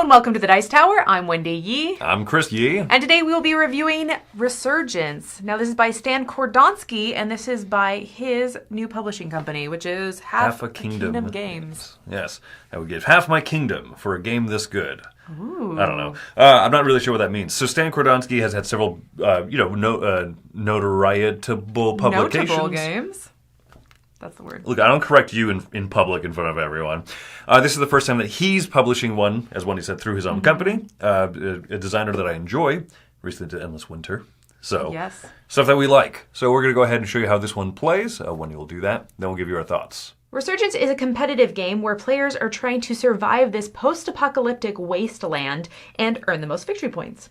and welcome to the Dice Tower. I'm Wendy Yi. I'm Chris Yi. And today we will be reviewing Resurgence. Now this is by Stan Kordonsky, and this is by his new publishing company, which is Half a Kingdom Games. Yes, I would give half my kingdom for a game this good. Ooh. I don't know. I'm not really sure what that means. So Stan Kordonsky has had several, notorietable publications. Notable games. That's the word. Look, I don't correct you in public in front of everyone. This is the first time that he's publishing one, as Wendy said, through his own company. A designer that I enjoy. Recently did Endless Winter. So, yes. Stuff that we like. So we're going to go ahead and show you how this one plays. Wendy will do that. Then we'll give you our thoughts. Resurgence is a competitive game where players are trying to survive this post-apocalyptic wasteland and earn the most victory points.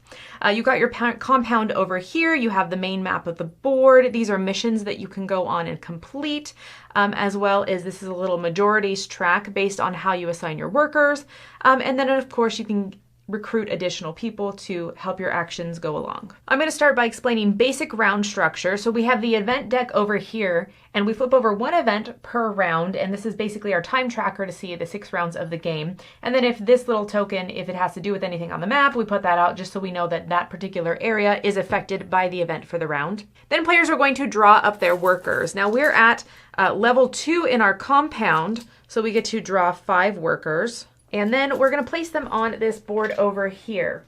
You got your compound over here. You have the main map of the board. These are missions that you can go on and complete, as well as this is a little majorities track based on how you assign your workers. And then, of course, you can recruit additional people to help your actions go along. I'm going to start by explaining basic round structure. So we have the event deck over here, and we flip over one event per round, and this is basically our time tracker to see the 6 rounds of the game. And then if this little token, if it has to do with anything on the map, we put that out just so we know that that particular area is affected by the event for the round. Then players are going to draw up their workers. Now we're at level 2 in our compound, so we get to draw 5 workers. And then we're going to place them on this board over here.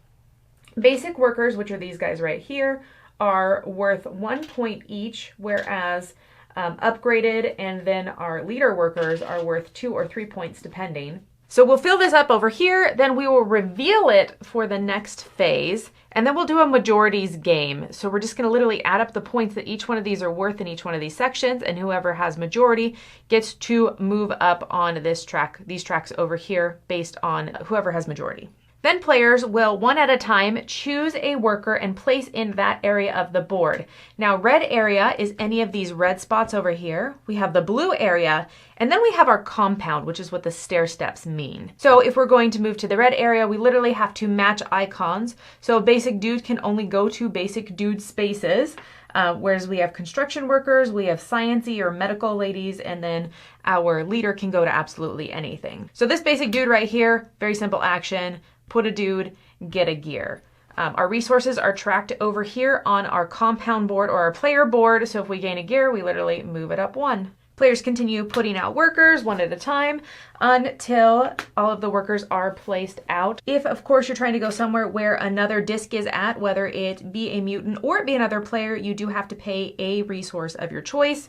Basic workers, which are these guys right here, are worth 1 point each, whereas upgraded and then our leader workers are worth 2 or 3 points depending. So we'll fill this up over here, then we will reveal it for the next phase, and then we'll do a majorities game. So we're just going to literally add up the points that each one of these are worth in each one of these sections, and whoever has majority gets to move up on this track, these tracks over here, based on whoever has majority. Then players will, one at a time, choose a worker and place in that area of the board. Now, red area is any of these red spots over here. We have the blue area, and then we have our compound, which is what the stair steps mean. So if we're going to move to the red area, we literally have to match icons. So basic dude can only go to basic dude spaces, whereas we have construction workers, we have sciencey or medical ladies, and then our leader can go to absolutely anything. So this basic dude right here, very simple action. Put a dude, get a gear. Our resources are tracked over here on our compound board or our player board. So if we gain a gear, we literally move it up 1. Players continue putting out workers one at a time until all of the workers are placed out. If, of course, you're trying to go somewhere where another disc is at, whether it be a mutant or it be another player, you do have to pay a resource of your choice.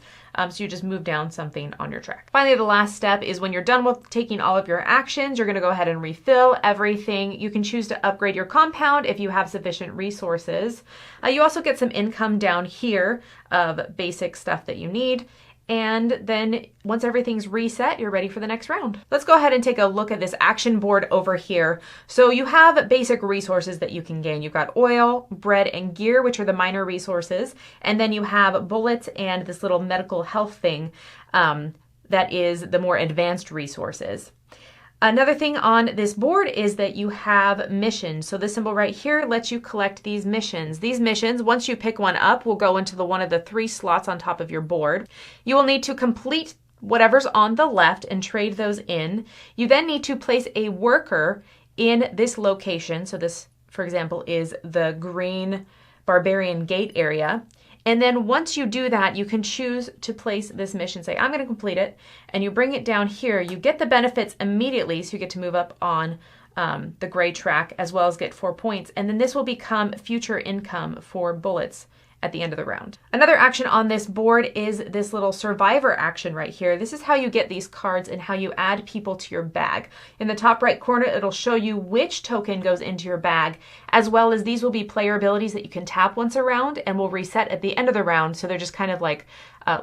So you just move down something on your track. Finally, the last step is when you're done with taking all of your actions, you're going to go ahead and refill everything. You can choose to upgrade your compound if you have sufficient resources. You also get some income down here of basic stuff that you need. And then once everything's reset, you're ready for the next round. Let's go ahead and take a look at this action board over here. So you have basic resources that you can gain. You've got oil, bread, and gear, which are the minor resources. And then you have bullets and this little medical health thing that is the more advanced resources. Another thing on this board is that you have missions. So this symbol right here lets you collect these missions. These missions, once you pick one up, will go into one of the 3 slots on top of your board. You will need to complete whatever's on the left and trade those in. You then need to place a worker in this location. So this, for example, is the green Barbarian Gate area. And then once you do that, you can choose to place this mission. Say, I'm going to complete it. And you bring it down here. You get the benefits immediately. So you get to move up on the gray track as well as get 4 points. And then this will become future income for bullets at the end of the round. Another action on this board is this little survivor action right here. This is how you get these cards and how you add people to your bag. In the top right corner, it'll show you which token goes into your bag, as well as these will be player abilities that you can tap once a round and will reset at the end of the round. So they're just kind of like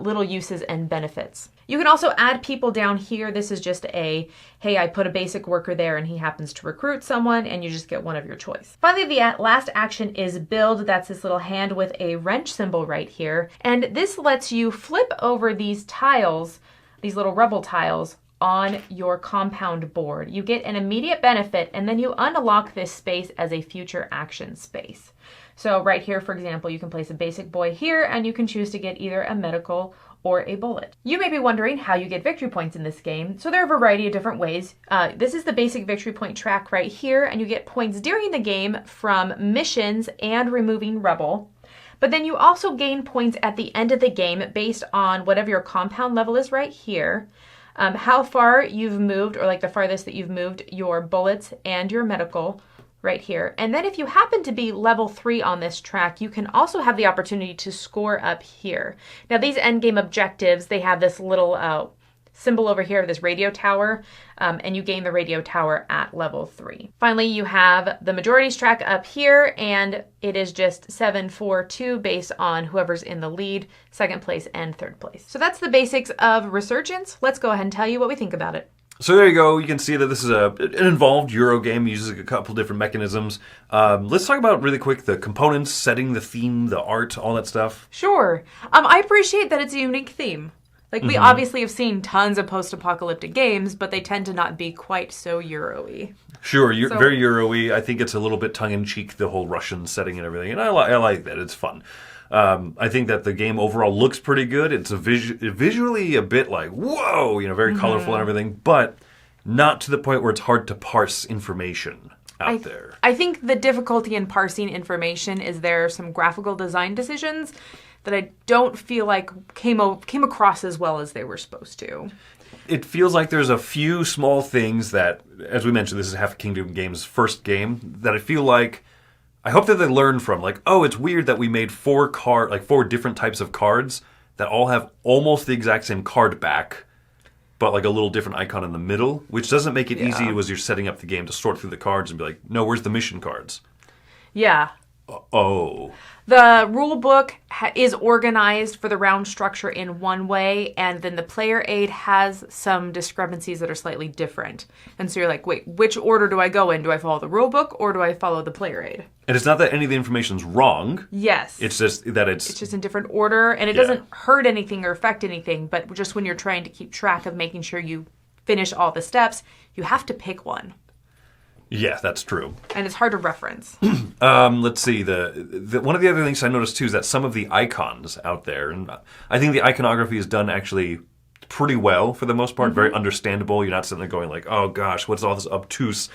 little uses and benefits. You can also add people down here. This is just a, hey, I put a basic worker there and he happens to recruit someone, and you just get one of your choice. Finally, the last action is build. That's this little hand with a wrench symbol right here. And this lets you flip over these tiles, these little rubble tiles, on your compound board. You get an immediate benefit, and then you unlock this space as a future action space. So right here, for example, you can place a basic boy here, and you can choose to get either a medical or a bullet. You may be wondering how you get victory points in this game, so there are a variety of different ways. This is the basic victory point track right here, and you get points during the game from missions and removing Rebel. But then you also gain points at the end of the game based on whatever your compound level is right here, how far you've moved, or like the farthest that you've moved your bullets and your medical right here. And then if you happen to be level 3 on this track, you can also have the opportunity to score up here. Now these endgame objectives, they have this little symbol over here of this radio tower, and you gain the radio tower at level 3. Finally, you have the majorities track up here, and it is just 7-4-2 based on whoever's in the lead, second place and third place. So that's the basics of Resurgence. Let's go ahead and tell you what we think about it. So there you go. You can see that this is an involved Euro game. It uses a couple different mechanisms. Let's talk about really quick the components, setting the theme, the art, all that stuff. Sure. I appreciate that it's a unique theme. Like, we obviously have seen tons of post-apocalyptic games, but they tend to not be quite so Euro-y. Sure, very Euro-y. I think it's a little bit tongue-in-cheek, the whole Russian setting and everything, and I like that. It's fun. I think that the game overall looks pretty good. It's visually a bit like, whoa, very colorful and everything, but not to the point where it's hard to parse information out there. I think the difficulty in parsing information is there are some graphical design decisions that I don't feel like came across as well as they were supposed to. It feels like there's a few small things that, as we mentioned, this is Half Kingdom Games' first game, that I feel like I hope that they learn from. Like, oh, it's weird that we made 4 different types of cards that all have almost the exact same card back, but like a little different icon in the middle, which doesn't make it easy as you're setting up the game to sort through the cards and be like, no, where's the mission cards? Yeah. Oh. The rule book is organized for the round structure in one way, and then the player aid has some discrepancies that are slightly different. And so you're like, wait, which order do I go in? Do I follow the rule book or do I follow the player aid? And it's not that any of the information's wrong. Yes. It's just that it's just in different order, and it doesn't hurt anything or affect anything, but just when you're trying to keep track of making sure you finish all the steps, you have to pick one. Yeah, that's true. And it's hard to reference. Let's see. The one of the other things I noticed, too, is that some of the icons out there, and I think the iconography is done actually pretty well for the most part, very understandable. You're not sitting there going like, oh, gosh, what's all this obtuse,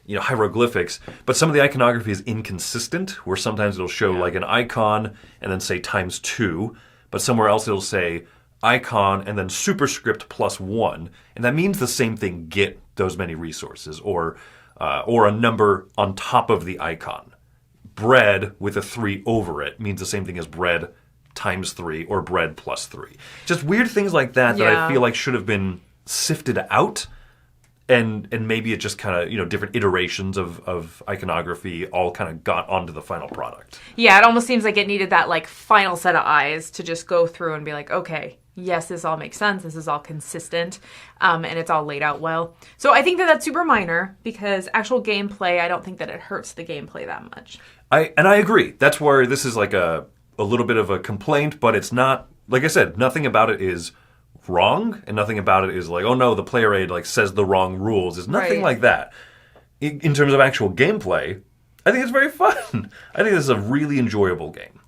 hieroglyphics? But some of the iconography is inconsistent, where sometimes it'll show like an icon and then say ×2, but somewhere else it'll say icon and then superscript +1, and that means the same thing, get those many resources, or a number on top of the icon. Bread with a 3 over it means the same thing as bread ×3 or bread +3. Just weird things like that I feel like should have been sifted out, and maybe it just kind of, different iterations of iconography all kind of got onto the final product. Yeah, it almost seems like it needed that like final set of eyes to just go through and be like, okay, yes, this all makes sense. This is all consistent, and it's all laid out well. So I think that that's super minor because actual gameplay, I don't think that it hurts the gameplay that much. I agree. That's where this is like a little bit of a complaint, but it's not, like I said, nothing about it is wrong, and nothing about it is like, oh no, the player aid like says the wrong rules. There's nothing like that. In terms of actual gameplay, I think it's very fun. I think this is a really enjoyable game.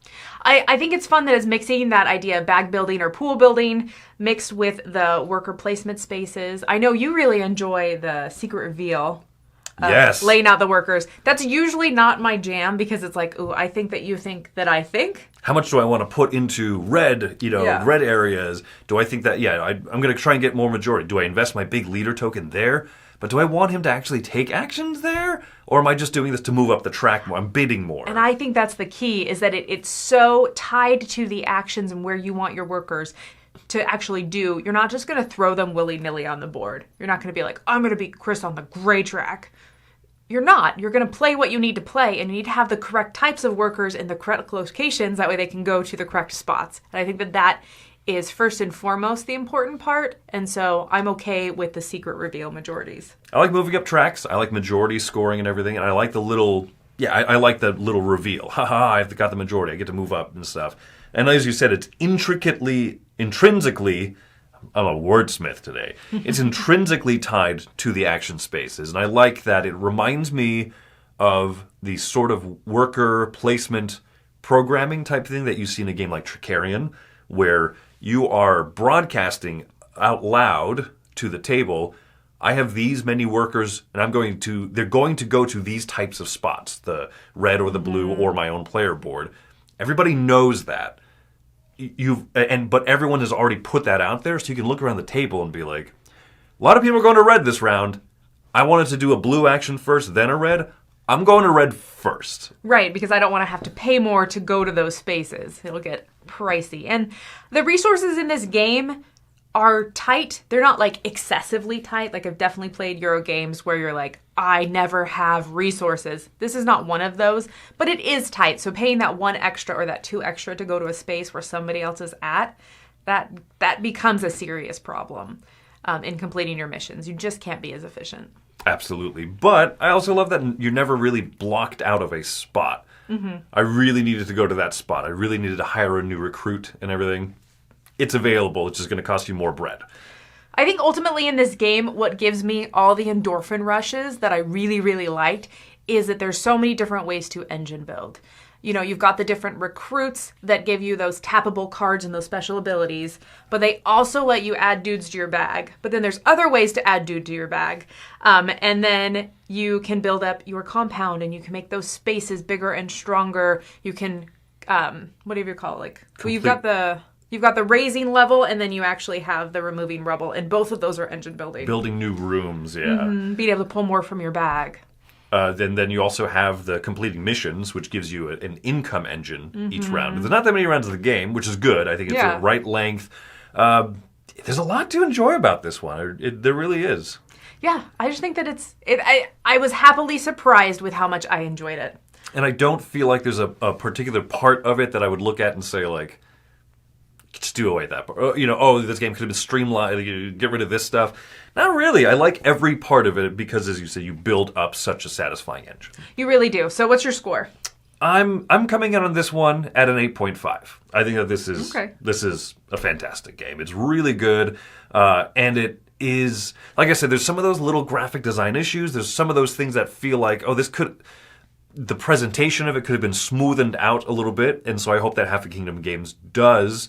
I think it's fun that it's mixing that idea of bag building or pool building mixed with the worker placement spaces. I know you really enjoy the secret reveal. Yes. Laying out the workers. That's usually not my jam because it's like, ooh, I think that you think that I think. How much do I want to put into red, red areas? Do I think that, I'm going to try and get more majority. Do I invest my big leader token there? But do I want him to actually take actions there? Or am I just doing this to move up the track more? I'm bidding more. And I think that's the key, is that it's so tied to the actions and where you want your workers to actually do. You're not just going to throw them willy-nilly on the board. You're not going to be like, I'm going to beat Chris on the gray track. You're not. You're going to play what you need to play, and you need to have the correct types of workers in the correct locations. That way they can go to the correct spots. And I think that is first and foremost the important part, and so I'm okay with the secret reveal majorities. I like moving up tracks. I like majority scoring and everything, and I like the little, I like the little reveal. Haha, I've got the majority. I get to move up and stuff. And as you said, it's intrinsically, I'm a wordsmith today. It's intrinsically tied to the action spaces, and I like that. It reminds me of the sort of worker placement programming type thing that you see in a game like Tricarion, where you are broadcasting out loud to the table, I have these many workers, and they're going to go to these types of spots, the red or the blue or my own player board. Everybody knows that. But everyone has already put that out there, so you can look around the table and be like, a lot of people are going to red this round. I wanted to do a blue action first, then a red. I'm going to red first. Right, because I don't want to have to pay more to go to those spaces. It'll get pricey. And the resources in this game are tight. They're not like excessively tight. Like I've definitely played Euro games where you're like, I never have resources. This is not one of those, but it is tight. So paying that 1 extra or that 2 extra to go to a space where somebody else is at, that becomes a serious problem in completing your missions. You just can't be as efficient. Absolutely. But I also love that you're never really blocked out of a spot. Mm-hmm. I really needed to go to that spot. I really needed to hire a new recruit and everything. It's available. It's just going to cost you more bread. I think ultimately in this game, what gives me all the endorphin rushes that I really, really liked is that there's so many different ways to engine build. You know, you've got the different recruits that give you those tappable cards and those special abilities, but they also let you add dudes to your bag. But then there's other ways to add dude to your bag. And then you can build up your compound and you can make those spaces bigger and stronger. You can, whatever you call it, like, well, you've got the raising level, and then you actually have the removing rubble, and both of those are engine building. Building new rooms, yeah. Mm-hmm. Being able to pull more from your bag. Then you also have the completing missions, which gives you an income engine each round. There's not that many rounds of the game, which is good. I think it's the right length. There's a lot to enjoy about this one. There really is. Yeah, I just think that I was happily surprised with how much I enjoyed it. And I don't feel like there's a particular part of it that I would look at and say, like, just do away with that part. You know, this game could have been streamlined. Get rid of this stuff. Not really. I like every part of it because, as you say, you build up such a satisfying engine. You really do. So what's your score? I'm coming in on this one at an 8.5. I think that this is a fantastic game. It's really good, and it is, like I said, there's some of those little graphic design issues. There's some of those things that feel like, the presentation of it could have been smoothened out a little bit, and so I hope that Half a Kingdom Games does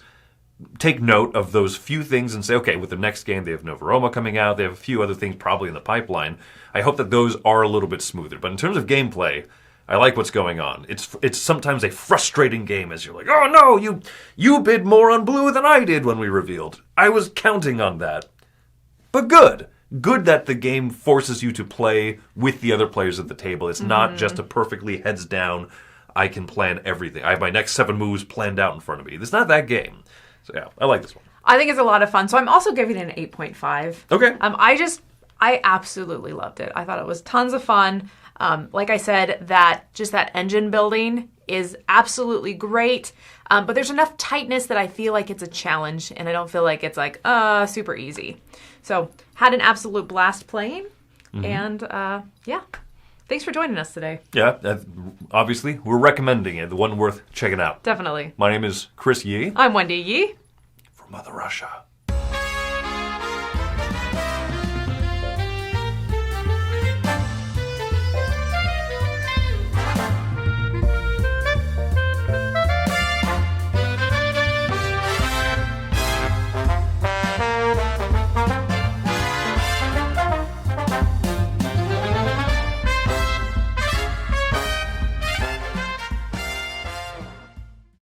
take note of those few things and say, okay, with the next game, they have Nova Roma coming out. They have a few other things probably in the pipeline. I hope that those are a little bit smoother. But in terms of gameplay, I like what's going on. It's sometimes a frustrating game as you're like, oh no, you bid more on blue than I did when we revealed. I was counting on that. But good. Good that the game forces you to play with the other players at the table. It's not just a perfectly heads down, I can plan everything. I have my next 7 moves planned out in front of me. It's not that game. So yeah, I like this one. I think it's a lot of fun. So I'm also giving it an 8.5. Okay. I absolutely loved it. I thought it was tons of fun. Like I said, that engine building is absolutely great. But there's enough tightness that I feel like it's a challenge, and I don't feel like it's like super easy. So had an absolute blast playing, and yeah. Thanks for joining us today. Yeah, obviously, we're recommending it. The one worth checking out. Definitely. My name is Chris Yi. I'm Wendy Yi. From Mother Russia.